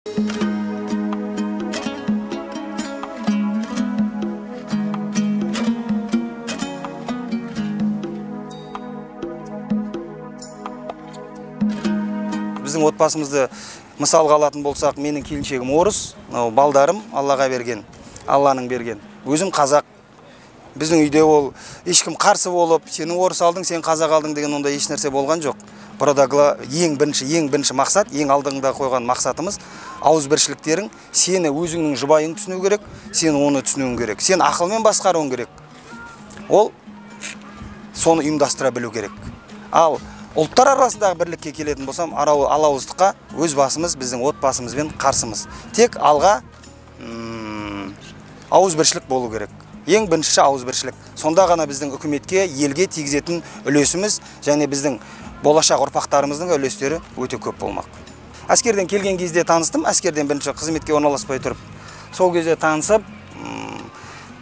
Біздің отбасымызды мысалға алатын болсақ, менің келіншегім орыс, балдарым Аллаға берген, Алланың берген. Өзім қазақ. Біздің үйде ол ешкім қарсы болып, сенің орыс алдың, сен қазақ алдың деген онда еш нәрсе болған жоқ. Burada ең бірінші мақсат, ең алдыңда қойған мақсатымыз ауызбіршіліктерің, сені өзіңнің жұбайың түсіну керек, сен оны түсінуің керек. Сен ақылмен басқаруың керек. Ол соны ұйымдастыра білу керек. Ал ұлттар арасындағы бірлікке келетін болсам, алауыздыққа өз басымыз, біздің отбасымызбен қарсымыз. Тек алға ауызбіршілік болу керек. Ең бірінші ауызбіршілік. Сонда ғана біздің үкіметке, елге тигізетін үлесіміз және біздің болашақ ұрпақтарымыздың үлестері өте көп болмақ. Әскерден келген кезде таныстым, әскерден бірінші қызметке орналаспай тұрып. Сол кезде танысып,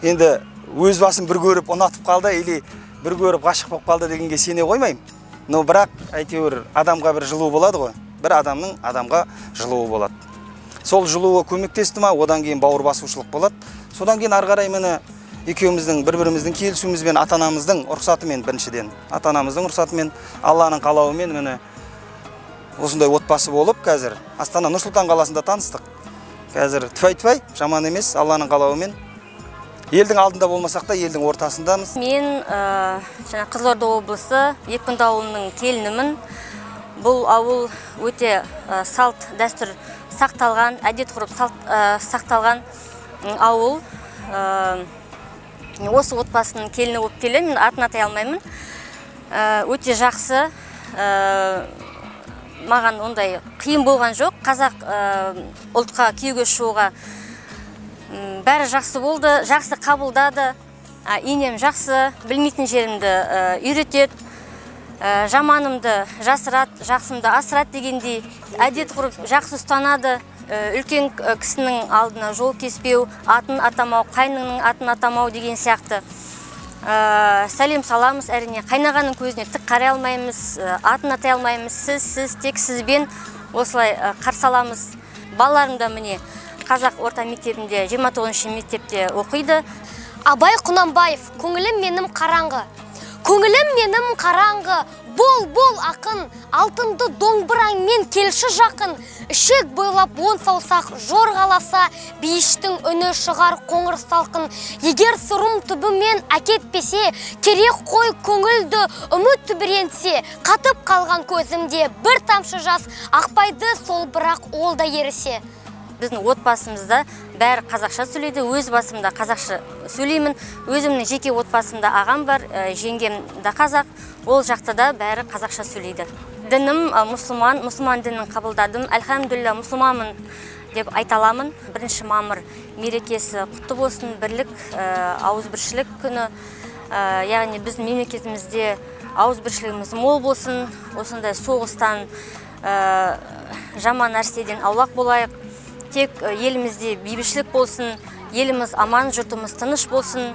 енді өз басым бір көріп ұнатып қалды, или бір көріп ғашық болып қалды дегенге сене қоймаймын. Но бірақ әйтеуір адамға бір жылу болады ғой. Бір адамның адамға жылуы болады. Сол жылуы көмектесті ма, одан кейін бауыр басушылық болады. Содан кейін ары қарай мені екеуміздің бір-біріміздің келісуімізбен, ата-анамыздың рұқсатымен, біріншіден ата-анамыздың рұқсатымен, Алланың қалауымен мені осындай отбасы болып, қазір Астана Нұр-Сұлтан қаласында таныстық. Қазір тфай-тфай, жаман емес, Алланың қалауымен. Елдің алдында болмасақ та, елдің ортасындамыз. Мен Қызылорда облысы Екпінді ауылының келінімін. Бұл ауыл өте салт, дәстүр сақталған, әдет-ғұрып сақталған ауыл. Осы отбасының келіні болып келемін, атын атай алмаймын. Өте жақсы, маған ондай қиын болған жоқ. Қазақ ұлтқа күйеуге шығуға бәрі жақсы болды, жақсы қабылдады. Енем жақсы, білмейтін жерімді үйретеді, жаманымды жасырады, жақсымды асырады дегендей, әдет ғұрып жақсы ұстанады. Үлкен кісінің алдына жол кеспеу, атын атамау, қайныңның атын атамау деген сияқты. Сәлем саламыз, әрине қайнағаның көзіне тік қарай алмаймыз, атын атай алмаймыз. Сіз тек сізбен осылай қарсы аламыз. Балаларым міне Қазақ орта мектебінде 29-ші мектепте оқиды. Абай Құнанбаев, көңілім менің қараңғы. Көңілім менің қараңғы, бол ақын, алтынды домбыраңмен келші жақын. Ішек бойлап 10 саусақ жорғаласа, бейіштің үні шығар қоңыр салқын. Егер сұрым түбімен әкетпесе, керек қой көңілді үміт түбіренсе, қатып қалған көзімде бір тамшы жас, ақпайды сол бірақ ол да ерісе. Біздің отбасымызда бәрі қазақша сөйлейді, өз басымда қазақша сөйлеймін. Өзімнің жеке отбасымда ағам бар, жеңгем да қазақ, ол жақта да бәрі қазақша сөйлейді. Дінім мұсылман дінін қабылдадым. Әлхамдулилля, мұсылманмын деп айта аламын. 1 мамыр мерекесі құтты болсын, бірлік, ауызбіршілік күні. Яғни біздің мемлекетімізде ауызбіршілігіміз мол болсын, осындай соғыстан, жаман нәрседен аулақ болайық. Тек елімізде бейбітшілік болсын, еліміз аман, жұртымыз тыныш болсын.